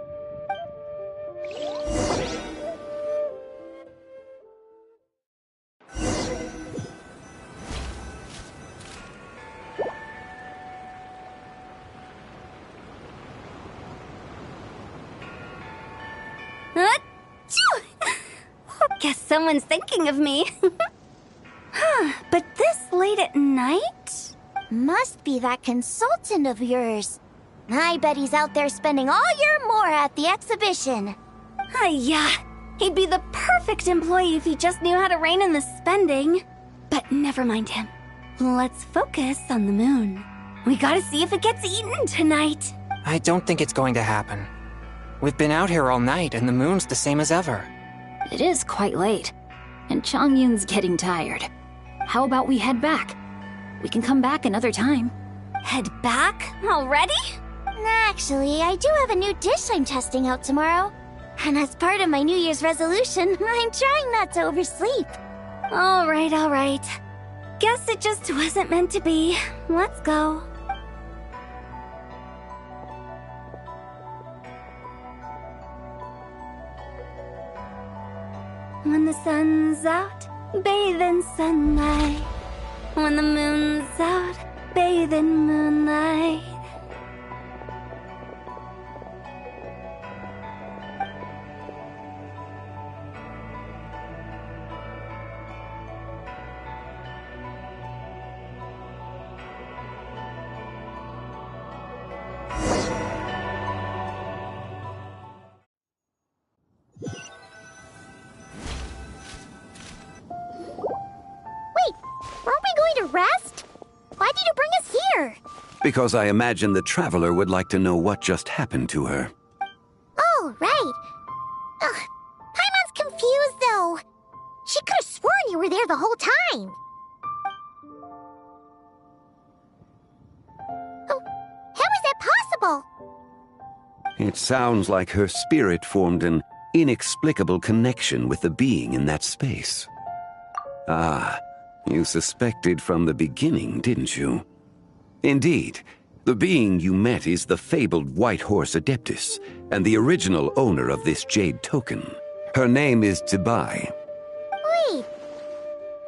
Guess someone's thinking of me. But this late at night? Must be that consultant of yours. I bet he's out there spending all year more at the exhibition. Yeah, he'd be the perfect employee if he just knew how to rein in the spending. But never mind him. Let's focus on the moon. We gotta see if it gets eaten tonight. I don't think it's going to happen. We've been out here all night and the moon's the same as ever. It is quite late, and Chongyun's getting tired. How about we head back? We can come back another time. Head back? Already? Actually, I do have a new dish I'm testing out tomorrow. And as part of my New Year's resolution, I'm trying not to oversleep. All right. Guess it just wasn't meant to be. Let's go. When the sun's out, bathe in sunlight. When the moon's out, bathe in moonlight. Weren't we going to rest? Why did you bring us here? Because I imagine the Traveler would like to know what just happened to her. Oh, right. Paimon's confused, though. She you were there the whole time. Oh, how is that possible? It sounds like her spirit formed an inexplicable connection with the being in that space. Ah, you suspected from the beginning, didn't you? Indeed, the being you met is the fabled White Horse Adeptus, and the original owner of this jade token. Her name is Zibai. Wait,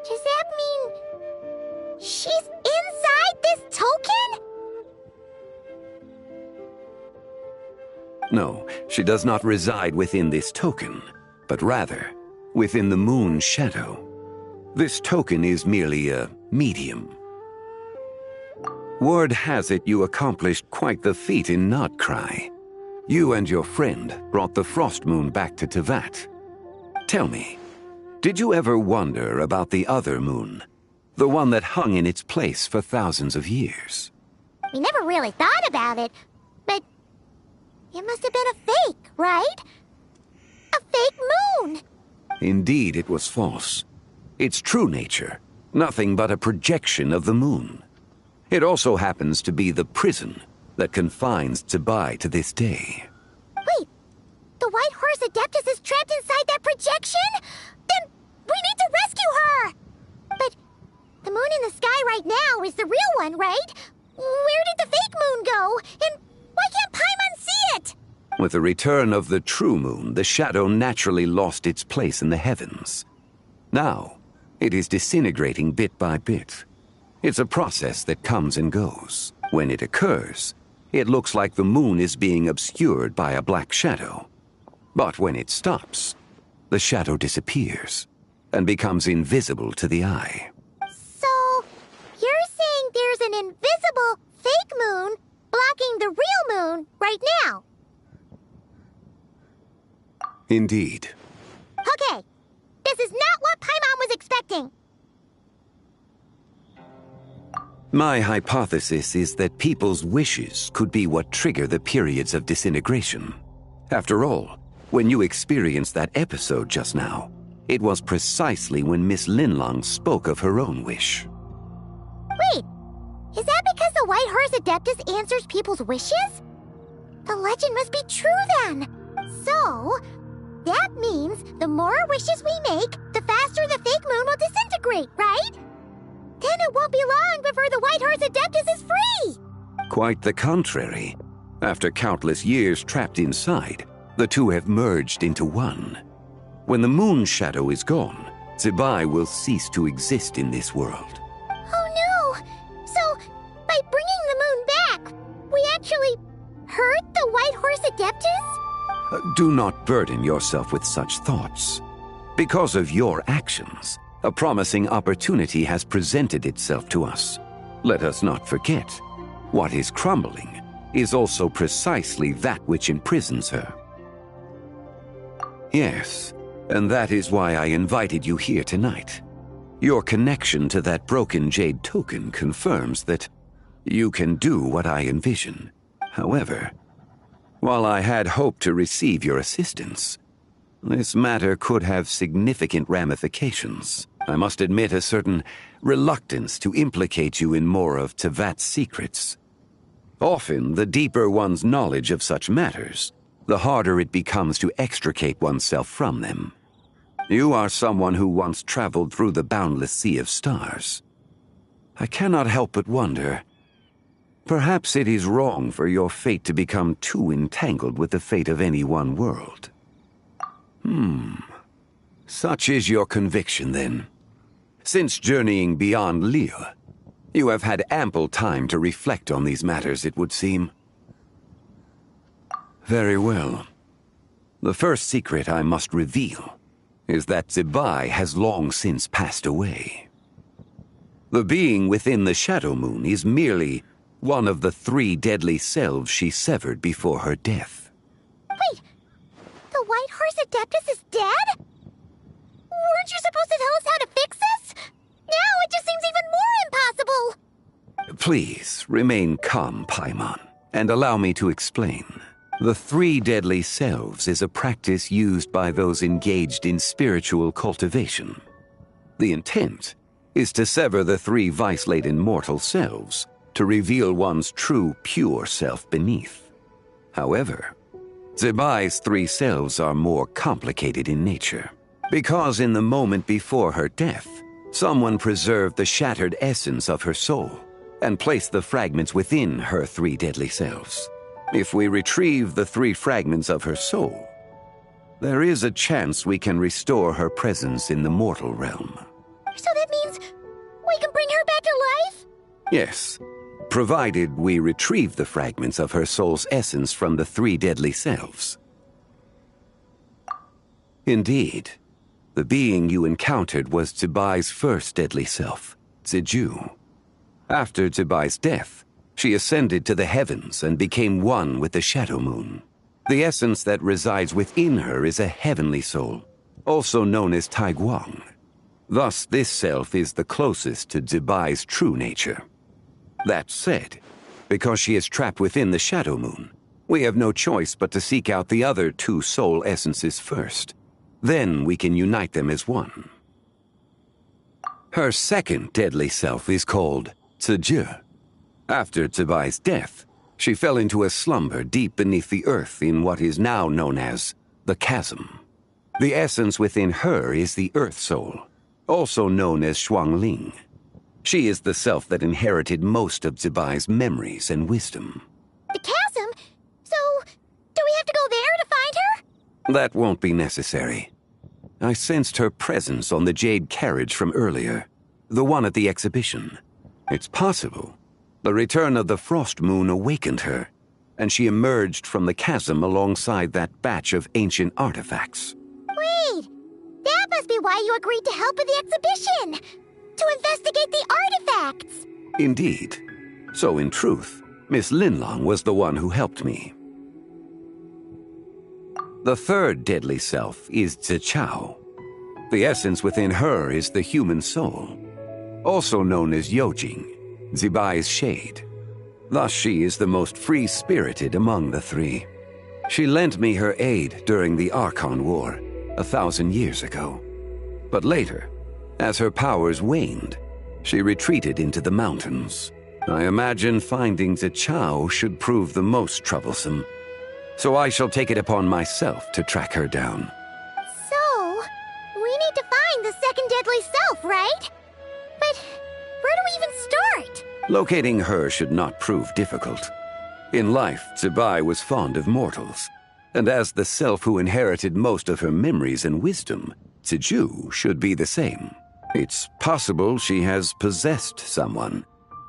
does that mean she's inside this token? No, she does not reside within this token, but rather within the moon's shadow. This token is merely a medium. Word has it you accomplished quite the feat in Nodcry. You and your friend brought the Frost Moon back to Teyvat. Tell me, did you ever wonder about the other moon? The one that hung in its place for thousands of years? We never really thought about it, but it must have been a fake, right? A fake moon! Indeed, it was false. Its true nature, nothing but a projection of the moon. It also happens to be the prison that confines Zibai to this day. Wait, the White Horse Adeptus is trapped inside that projection? Then we need to rescue her! But the moon in the sky right now is the real one, right? Where did the fake moon go? And why can't Paimon see it? With the return of the true moon, the shadow naturally lost its place in the heavens. Now, it is disintegrating bit by bit. It's a process that comes and goes. When it occurs, it looks like the moon is being obscured by a black shadow. But when it stops, the shadow disappears and becomes invisible to the eye. So, you're saying there's an invisible fake moon blocking the real moon right now? Indeed. Okay, this is not what Paimon was expecting. My hypothesis is that people's wishes could be what trigger the periods of disintegration. After all, when you experienced that episode just now, it was precisely when Miss Linlong spoke of her own wish. Wait, is that because the White Horse Adeptus answers people's wishes? The legend must be true then. So, that means the more wishes we make, the faster the fake moon will disintegrate, right? Then it won't be long before the White Horse Adeptus is free! Quite the contrary. After countless years trapped inside, the two have merged into one. When the moon shadow is gone, Zibai will cease to exist in this world. Oh no! So, by bringing the moon back, we actually hurt the White Horse Adeptus? Do not burden yourself with such thoughts. Because of your actions, a promising opportunity has presented itself to us. Let us not forget, what is crumbling is also precisely that which imprisons her. Yes, and that is why I invited you here tonight. Your connection to that broken jade token confirms that you can do what I envision. However, while I had hoped to receive your assistance, this matter could have significant ramifications. I must admit a certain reluctance to implicate you in more of Teyvat's secrets. Often, the deeper one's knowledge of such matters, the harder it becomes to extricate oneself from them. You are someone who once traveled through the boundless sea of stars. I cannot help but wonder, perhaps it is wrong for your fate to become too entangled with the fate of any one world. Such is your conviction, then. Since journeying beyond Liyue, you have had ample time to reflect on these matters, it would seem. Very well. The first secret I must reveal is that Zibai has long since passed away. The being within the Shadow Moon is merely one of the 3 deadly selves she severed before her death. Wait, the White Horse Adeptus is dead? Weren't you supposed to tell us how to fix this? Now it just seems even more impossible! Please, remain calm, Paimon, and allow me to explain. The 3 deadly selves is a practice used by those engaged in spiritual cultivation. The intent is to sever the three vice-laden mortal selves to reveal one's true, pure self beneath. However, Zibai's three selves are more complicated in nature, because in the moment before her death, someone preserved the shattered essence of her soul and placed the fragments within her three deadly selves. If we retrieve the three fragments of her soul, there is a chance we can restore her presence in the mortal realm. So that means we can bring her back to life? Yes, provided we retrieve the fragments of her soul's essence from the three deadly selves. Indeed, the being you encountered was Zibai's first deadly self, Ziju. After Zibai's death, she ascended to the heavens and became one with the Shadow Moon. The essence that resides within her is a heavenly soul, also known as Taiguang. Thus, this self is the closest to Zibai's true nature. That said, because she is trapped within the Shadow Moon, we have no choice but to seek out the other two soul essences first. Then we can unite them as one. Her second deadly self is called Ziji. After Zibai's death, she fell into a slumber deep beneath the earth in what is now known as the Chasm. The essence within her is the Earth Soul, also known as Shuangling. She is the self that inherited most of Zibai's memories and wisdom. The chasm? So, do we have to go there to find her? That won't be necessary. I sensed her presence on the jade carriage from earlier, the one at the exhibition. It's possible the return of the Frost Moon awakened her, and she emerged from the chasm alongside that batch of ancient artifacts. Wait! That must be why you agreed to help with the exhibition! To investigate the artifacts! Indeed. So in truth, Miss Linlong was the one who helped me. The third deadly self is Zichao. The essence within her is the human soul, also known as Yojing, Zibai's shade. Thus she is the most free-spirited among the three. She lent me her aid during the Archon War 1,000 years ago. But later, as her powers waned, she retreated into the mountains. I imagine finding Zichao should prove the most troublesome, so I shall take it upon myself to track her down. So, we need to find the second deadly self, right? But where do we even start? Locating her should not prove difficult. In life, Zibai was fond of mortals, and as the self who inherited most of her memories and wisdom, Ziju should be the same. It's possible she has possessed someone,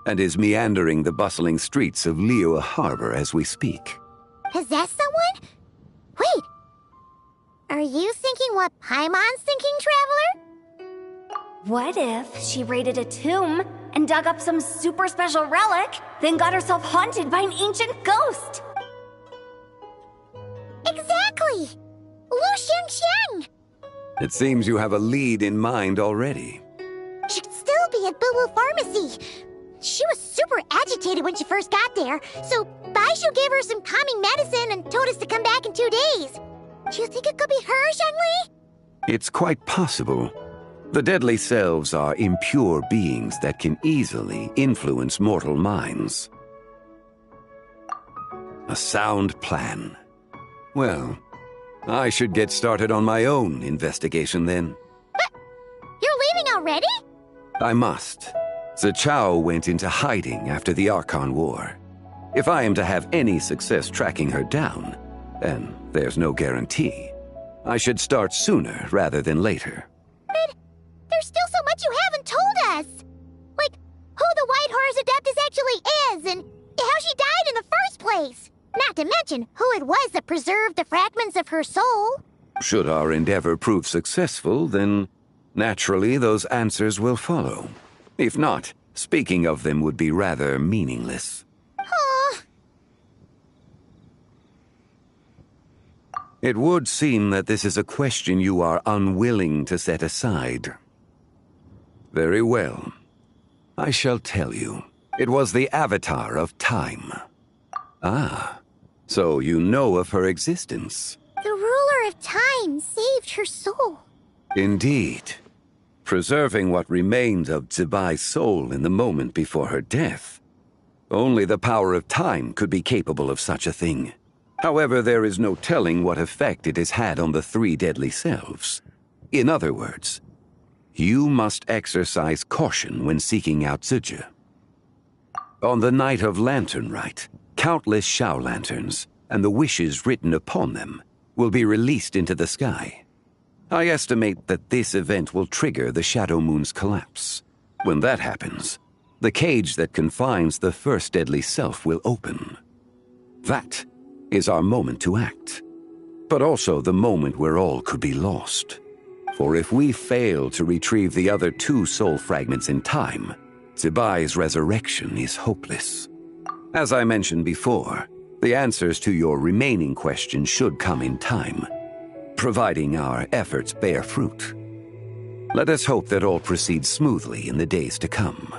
and is meandering the bustling streets of Liyue Harbor as we speak. Possess someone? Wait! Are you thinking what Paimon's thinking, Traveler? What if she raided a tomb and dug up some super special relic, then got herself haunted by an ancient ghost? Exactly! Lu Xiangxiang! It seems you have a lead in mind already. She could still be at Boo Boo Pharmacy. She was super agitated when she first got there, so Baishu gave her some calming medicine and told us to come back in 2 days. Do you think it could be her, Shangli? It's quite possible. The deadly selves are impure beings that can easily influence mortal minds. A sound plan. Well, I should get started on my own investigation then. But you're leaving already? I must. Zichao went into hiding after the Archon War. If I am to have any success tracking her down, and there's no guarantee, I should start sooner rather than later. But there's still so much you haven't told us! Like, who the White Horse Adeptus actually is, and how she died in the first place! Not to mention who it was that preserved the fragments of her soul. Should our endeavor prove successful, then naturally those answers will follow. If not, speaking of them would be rather meaningless. Aww. It would seem that this is a question you are unwilling to set aside. Very well. I shall tell you. It was the Avatar of Time. Ah, so you know of her existence. The ruler of time saved her soul. Indeed. preserving what remained of Zibai's soul in the moment before her death. Only the power of time could be capable of such a thing. However, there is no telling what effect it has had on the three deadly selves. In other words, you must exercise caution when seeking out Ziji. On the night of Lantern Rite, countless Shao lanterns, and the wishes written upon them, will be released into the sky. I estimate that this event will trigger the Shadow Moon's collapse. When that happens, the cage that confines the first deadly self will open. That is our moment to act, but also the moment where all could be lost. For if we fail to retrieve the other two soul fragments in time, Zibai's resurrection is hopeless. As I mentioned before, the answers to your remaining questions should come in time, providing our efforts bear fruit. Let us hope that all proceeds smoothly in the days to come.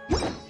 You